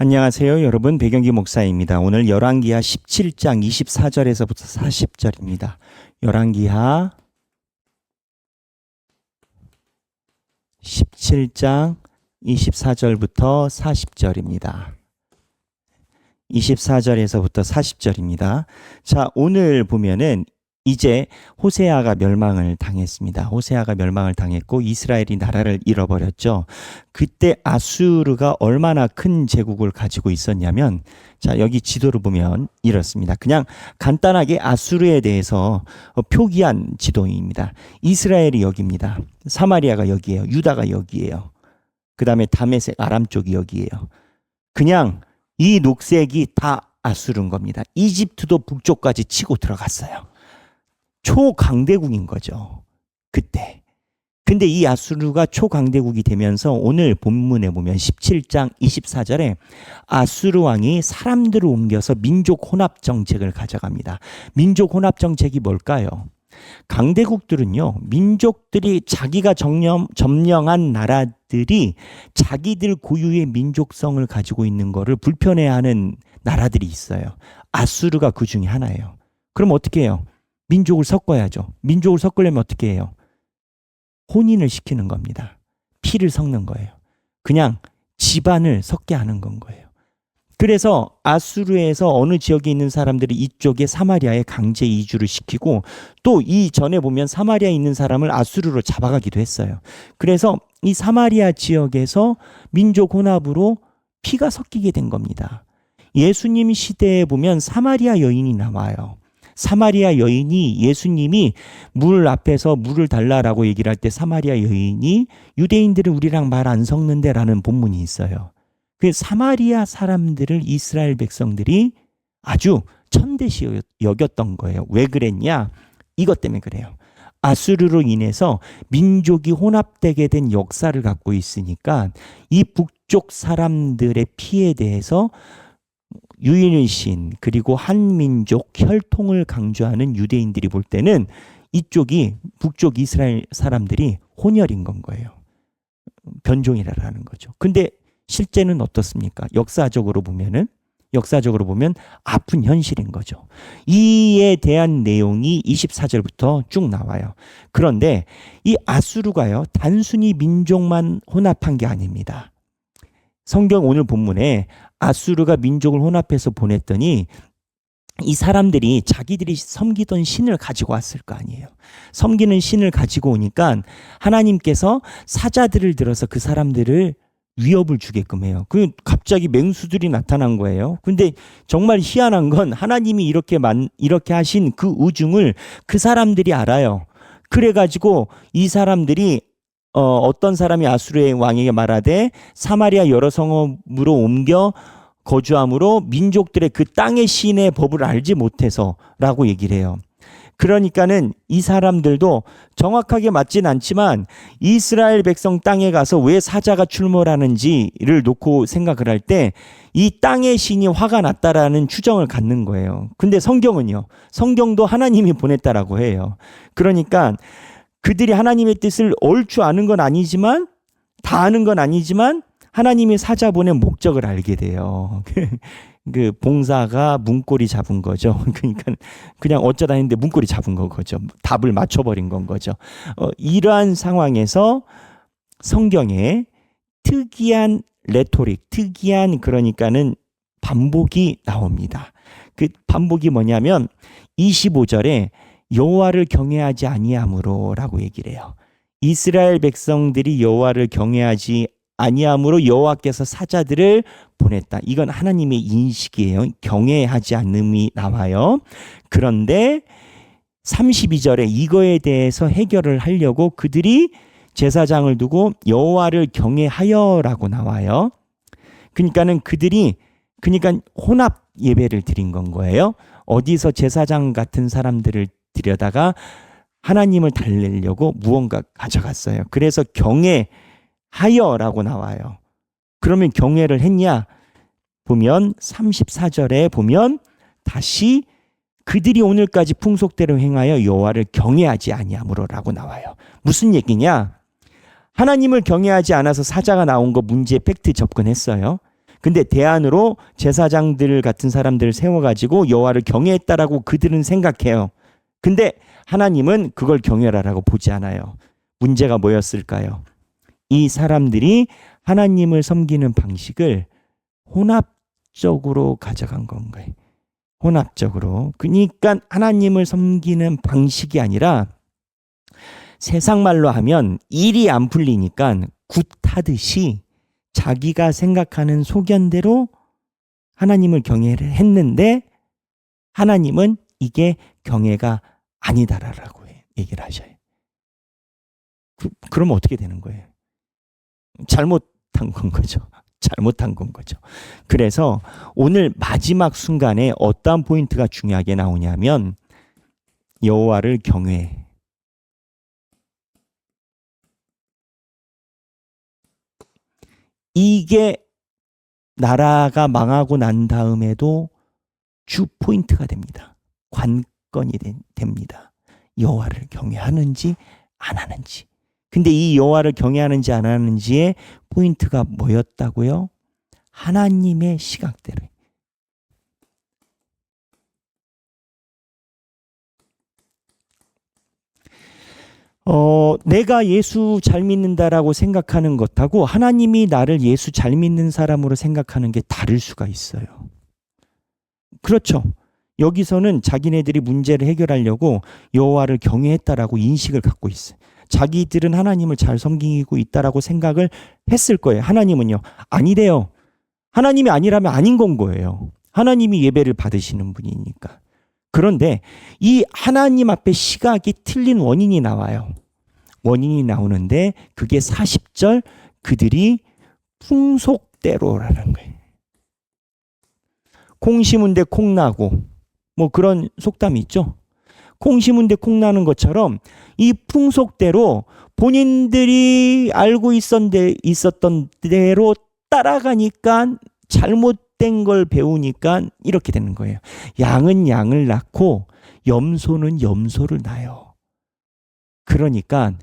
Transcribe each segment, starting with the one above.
안녕하세요, 여러분. 배경기 목사입니다. 오늘 열왕기하 17장 24절에서부터 40절입니다. 열왕기하 17장 24절부터 40절입니다. 24절에서부터 40절입니다. 자, 오늘 보면은 이제 호세아가 멸망을 당했습니다. 호세아가 멸망을 당했고 이스라엘이 나라를 잃어버렸죠. 그때 아수르가 얼마나 큰 제국을 가지고 있었냐면, 자, 여기 지도를 보면 이렇습니다. 그냥 간단하게 아수르에 대해서 표기한 지도입니다. 이스라엘이 여기입니다. 사마리아가 여기예요. 유다가 여기예요. 그 다음에 다메섹 아람 쪽이 여기예요. 그냥 이 녹색이 다 아수르인 겁니다. 이집트도 북쪽까지 치고 들어갔어요. 초강대국인 거죠, 그때. 근데 이 아수르가 초강대국이 되면서 오늘 본문에 보면 17장 24절에 아수르 왕이 사람들을 옮겨서 민족 혼합 정책을 가져갑니다. 민족 혼합 정책이 뭘까요? 강대국들은요, 민족들이 자기가 점령한 나라들이 자기들 고유의 민족성을 가지고 있는 거를 불편해하는 나라들이 있어요. 아수르가 그 중에 하나예요. 그럼 어떻게 해요? 민족을 섞어야죠. 민족을 섞으려면 어떻게 해요? 혼인을 시키는 겁니다. 피를 섞는 거예요. 그냥 집안을 섞게 하는 건 거예요. 그래서 아수르에서 어느 지역에 있는 사람들이 이쪽에 사마리아에 강제 이주를 시키고, 또 이전에 보면 사마리아에 있는 사람을 아수르로 잡아가기도 했어요. 그래서 이 사마리아 지역에서 민족 혼합으로 피가 섞이게 된 겁니다. 예수님 시대에 보면 사마리아 여인이 나와요. 사마리아 여인이 예수님이 물 앞에서 물을 달라라고 얘기를 할 때 사마리아 여인이 유대인들은 우리랑 말 안 섞는데 라는 본문이 있어요. 그 사마리아 사람들을 이스라엘 백성들이 아주 천대시 여겼던 거예요. 왜 그랬냐? 이것 때문에 그래요. 아수르로 인해서 민족이 혼합되게 된 역사를 갖고 있으니까 이 북쪽 사람들의 피에 대해서 유일신 그리고 한민족 혈통을 강조하는 유대인들이 볼 때는 이쪽이 북쪽 이스라엘 사람들이 혼혈인 건 거예요. 변종이라는 거죠. 근데 실제는 어떻습니까? 역사적으로 보면 아픈 현실인 거죠. 이에 대한 내용이 24절부터 쭉 나와요. 그런데 이 아수르가요, 단순히 민족만 혼합한 게 아닙니다. 성경 오늘 본문에 아수르가 민족을 혼합해서 보냈더니 이 사람들이 자기들이 섬기던 신을 가지고 왔을 거 아니에요. 섬기는 신을 가지고 오니까 하나님께서 사자들을 들어서 그 사람들을 위협을 주게끔 해요. 그 갑자기 맹수들이 나타난 거예요. 근데 정말 희한한 건 하나님이 이렇게 하신 그 우중을 그 사람들이 알아요. 그래가지고 이 사람들이 어떤 사람이 아수르의 왕에게 말하되 사마리아 여러 성읍으로 옮겨 거주함으로 민족들의 그 땅의 신의 법을 알지 못해서라고 얘기를 해요. 그러니까는 이 사람들도 정확하게 맞진 않지만 이스라엘 백성 땅에 가서 왜 사자가 출몰하는지를 놓고 생각을 할 때 이 땅의 신이 화가 났다라는 추정을 갖는 거예요. 근데 성경은요, 성경도 하나님이 보냈다라고 해요. 그러니까 그들이 하나님의 뜻을 얼추 아는 건 아니지만, 다 아는 건 아니지만 하나님이 사자 보낸 목적을 알게 돼요. 그 봉사가 문고리 잡은 거죠. 그러니까 그냥 어쩌다 했는데 문고리 잡은 거죠. 답을 맞춰버린 건 거죠. 이러한 상황에서 성경에 특이한 레토릭, 그러니까는 반복이 나옵니다. 그 반복이 뭐냐면 25절에 여호와를 경외하지 아니함으로라고 얘기를 해요. 이스라엘 백성들이 여호와를 경외하지 아니함으로 여호와께서 사자들을 보냈다. 이건 하나님의 인식이에요. 경외하지 않음이 나와요. 그런데 32절에 이거에 대해서 해결을 하려고 그들이 제사장을 두고 여호와를 경외하여라고 나와요. 그러니까 혼합 예배를 드린 건 거예요. 어디서 제사장 같은 사람들을 들여다가 하나님을 달래려고 무언가 가져갔어요. 그래서 경외하여라고 나와요. 그러면 경외를 했냐? 보면 34절에 보면 다시 그들이 오늘까지 풍속대로 행하여 여호와를 경외하지 아니함으로라고 나와요. 무슨 얘기냐? 하나님을 경외하지 않아서 사자가 나온 거 문제 팩트 접근했어요. 근데 대안으로 제사장들 같은 사람들을 세워가지고 여호와를 경외했다라고 그들은 생각해요. 근데 하나님은 그걸 경외라라고 보지 않아요. 문제가 뭐였을까요? 이 사람들이 하나님을 섬기는 방식을 혼합적으로 가져간 건가요? 혼합적으로. 그러니까 하나님을 섬기는 방식이 아니라 세상 말로 하면 일이 안 풀리니까 굿하듯이 자기가 생각하는 소견대로 하나님을 경외를 했는데 하나님은 이게 경외가 아니다라고 얘기를 하셔요. 그럼 어떻게 되는 거예요? 잘못한 건 거죠. 잘못한 건 거죠. 그래서 오늘 마지막 순간에 어떠한 포인트가 중요하게 나오냐면 여호와를 경외. 이게 나라가 망하고 난 다음에도 주 포인트가 됩니다. 관건이 됩니다. 여호와를 경외하는지 안 하는지. 근데 이 여호와를 경외하는지 안 하는지의 포인트가 뭐였다고요? 하나님의 시각대로. 내가 예수 잘 믿는다라고 생각하는 것하고 하나님이 나를 예수 잘 믿는 사람으로 생각하는 게 다를 수가 있어요. 그렇죠. 여기서는 자기네들이 문제를 해결하려고 여호와를 경외했다라고 인식을 갖고 있어요. 자기들은 하나님을 잘 섬기고 있다라고 생각을 했을 거예요. 하나님은요, 아니래요. 하나님이 아니라면 아닌 건 거예요. 하나님이 예배를 받으시는 분이니까. 그런데 이 하나님 앞에 시각이 틀린 원인이 나와요. 원인이 나오는데 그게 40절 그들이 풍속대로라는 거예요. 콩 심은 데 콩 나고 뭐 그런 속담이 있죠. 콩 심은 데 콩 나는 것처럼 이 풍속대로 본인들이 알고 있었던 대로 따라가니까 잘못된 걸 배우니까 이렇게 되는 거예요. 양은 양을 낳고 염소는 염소를 낳아요. 그러니까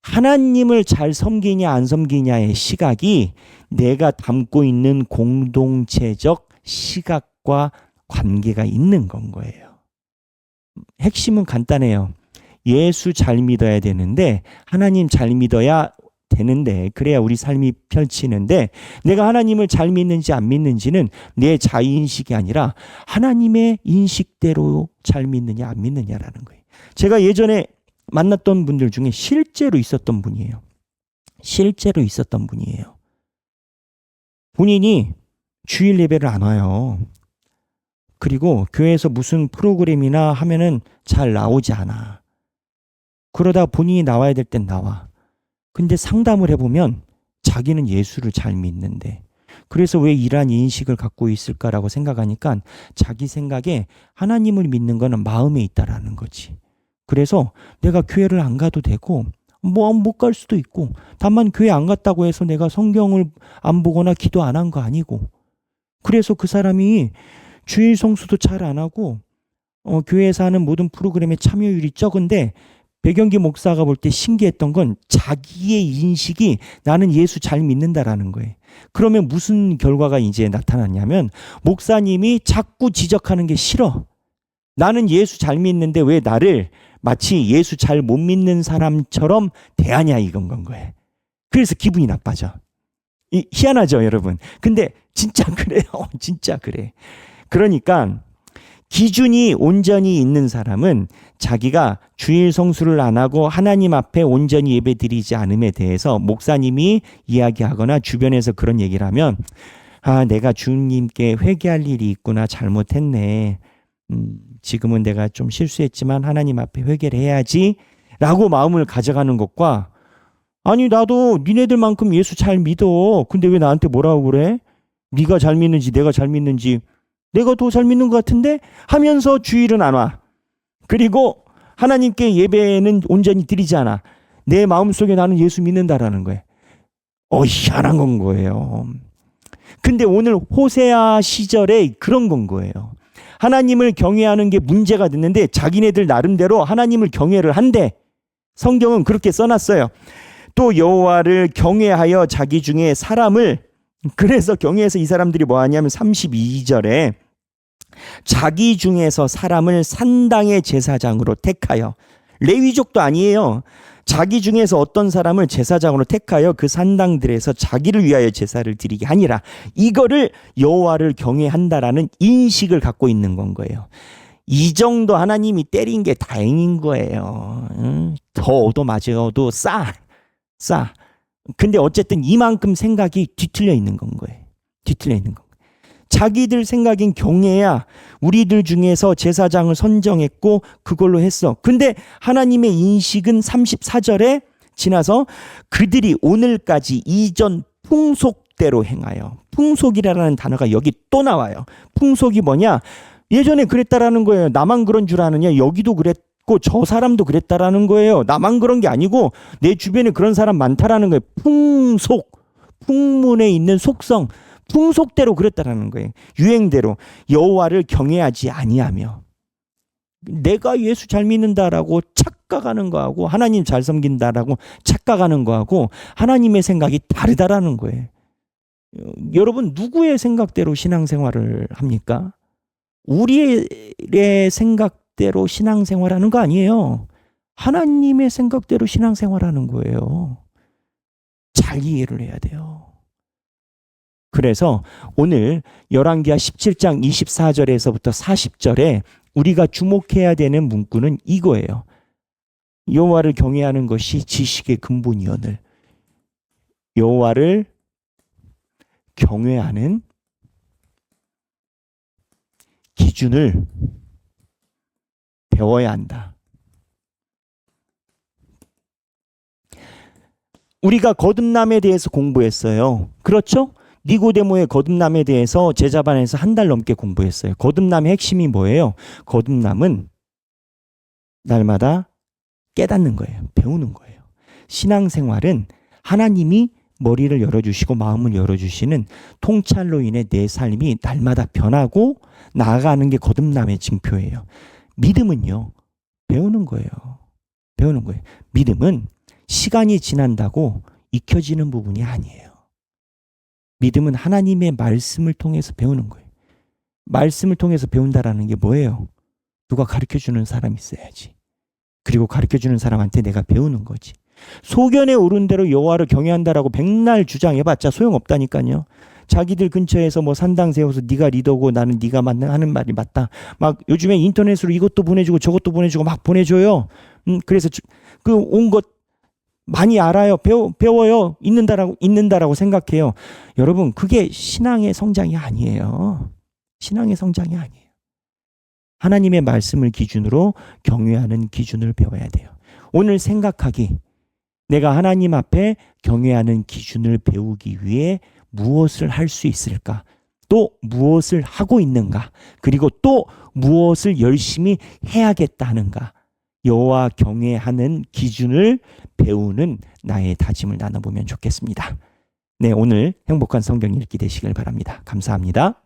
하나님을 잘 섬기냐 안 섬기냐의 시각이 내가 담고 있는 공동체적 시각과 관계가 있는 건 거예요. 핵심은 간단해요. 예수 잘 믿어야 되는데 하나님 잘 믿어야 되는데 그래야 우리 삶이 펼치는데 내가 하나님을 잘 믿는지 안 믿는지는 내 자의인식이 아니라 하나님의 인식대로 잘 믿느냐 안 믿느냐라는 거예요. 제가 예전에 만났던 분들 중에 실제로 있었던 분이에요. 실제로 있었던 분이에요. 본인이 주일 예배를 안 와요. 그리고 교회에서 무슨 프로그램이나 하면은 잘 나오지 않아. 그러다 본인이 나와야 될 땐 나와. 근데 상담을 해보면 자기는 예수를 잘 믿는데 그래서 왜 이러한 인식을 갖고 있을까라고 생각하니까 자기 생각에 하나님을 믿는 거는 마음에 있다라는 거지. 그래서 내가 교회를 안 가도 되고 뭐 못 갈 수도 있고 다만 교회 안 갔다고 해서 내가 성경을 안 보거나 기도 안 한 거 아니고 그래서 그 사람이 주일 성수도 잘 안 하고 교회에서 하는 모든 프로그램에 참여율이 적은데 백영기 목사가 볼 때 신기했던 건 자기의 인식이 나는 예수 잘 믿는다라는 거예요. 그러면 무슨 결과가 이제 나타났냐면 목사님이 자꾸 지적하는 게 싫어. 나는 예수 잘 믿는데 왜 나를 마치 예수 잘 못 믿는 사람처럼 대하냐 이건 건 거예요. 그래서 기분이 나빠져. 희한하죠 여러분. 근데 진짜 그래요. 진짜 그래. 그러니까 기준이 온전히 있는 사람은 자기가 주일 성수를 안 하고 하나님 앞에 온전히 예배드리지 않음에 대해서 목사님이 이야기하거나 주변에서 그런 얘기를 하면 내가 주님께 회개할 일이 있구나 잘못했네. 지금은 내가 좀 실수했지만 하나님 앞에 회개를 해야지 라고 마음을 가져가는 것과 아니 나도 니네들만큼 예수 잘 믿어. 근데 왜 나한테 뭐라고 그래? 네가 잘 믿는지 내가 잘 믿는지 내가 더 잘 믿는 것 같은데 하면서 주일은 안 와. 그리고 하나님께 예배는 온전히 드리지 않아. 내 마음속에 나는 예수 믿는다라는 거예요. 희한한 건 거예요. 근데 오늘 호세아 시절에 그런 건 거예요. 하나님을 경외하는 게 문제가 됐는데 자기네들 나름대로 하나님을 경외를 한대. 성경은 그렇게 써놨어요. 또 여호와를 경외하여 자기 중에 사람을 그래서 경외에서 이 사람들이 뭐 하냐면 32절에 자기 중에서 사람을 산당의 제사장으로 택하여, 레위족도 아니에요. 자기 중에서 어떤 사람을 제사장으로 택하여 그 산당들에서 자기를 위하여 제사를 드리게 하니라. 이거를 여호와를 경외한다라는 인식을 갖고 있는 건 거예요. 이 정도 하나님이 때린 게 다행인 거예요. 더 얻어맞아도 싸. 근데 어쨌든 이만큼 생각이 뒤틀려 있는 건 거예요. 뒤틀려 있는 건 거예요. 자기들 생각인 경외야 우리들 중에서 제사장을 선정했고 그걸로 했어. 근데 하나님의 인식은 34절에 지나서 그들이 오늘까지 이전 풍속대로 행하여, 풍속이라는 단어가 여기 또 나와요. 풍속이 뭐냐? 예전에 그랬다라는 거예요. 나만 그런 줄 아느냐? 여기도 그랬고 저 사람도 그랬다라는 거예요. 나만 그런 게 아니고 내 주변에 그런 사람 많다라는 거예요. 풍속, 풍문에 있는 속성, 풍속대로 그랬다라는 거예요. 유행대로 여호와를 경외하지 아니하며, 내가 예수 잘 믿는다라고 착각하는 거하고 하나님 잘 섬긴다라고 착각하는 거하고 하나님의 생각이 다르다라는 거예요. 여러분, 누구의 생각대로 신앙생활을 합니까? 우리의 생각대로 신앙생활하는 거 아니에요. 하나님의 생각대로 신앙생활하는 거예요. 잘 이해를 해야 돼요. 그래서 오늘 열왕기하 17장 24절에서부터 40절에 우리가 주목해야 되는 문구는 이거예요. 여호와를 경외하는 것이 지식의 근본이오늘. 여호와를 경외하는 기준을 배워야 한다. 우리가 거듭남에 대해서 공부했어요. 그렇죠? 니고데모의 거듭남에 대해서 제자반에서 한 달 넘게 공부했어요. 거듭남의 핵심이 뭐예요? 거듭남은 날마다 깨닫는 거예요. 배우는 거예요. 신앙생활은 하나님이 머리를 열어주시고 마음을 열어주시는 통찰로 인해 내 삶이 날마다 변하고 나아가는 게 거듭남의 징표예요. 믿음은요, 배우는 거예요. 배우는 거예요. 믿음은 시간이 지난다고 익혀지는 부분이 아니에요. 믿음은 하나님의 말씀을 통해서 배우는 거예요. 말씀을 통해서 배운다라는 게 뭐예요? 누가 가르쳐주는 사람이 있어야지. 그리고 가르쳐주는 사람한테 내가 배우는 거지. 소견에 오른 대로 여호와를 경외한다라고 백날 주장해봤자 소용없다니까요. 자기들 근처에서 뭐 산당 세워서 네가 리더고 나는 네가 하는 말이 맞다. 막 요즘에 인터넷으로 이것도 보내주고 저것도 보내주고 막 보내줘요. 그래서 그 온 것 많이 알아요. 배워요. 있는다라고 생각해요. 여러분, 그게 신앙의 성장이 아니에요. 신앙의 성장이 아니에요. 하나님의 말씀을 기준으로 경외하는 기준을 배워야 돼요. 오늘 생각하기, 내가 하나님 앞에 경외하는 기준을 배우기 위해 무엇을 할 수 있을까? 또 무엇을 하고 있는가? 그리고 또 무엇을 열심히 해야겠다 하는가? 여호와 경외하는 기준을 배우는 나의 다짐을 나눠보면 좋겠습니다. 네, 오늘 행복한 성경 읽기 되시길 바랍니다. 감사합니다.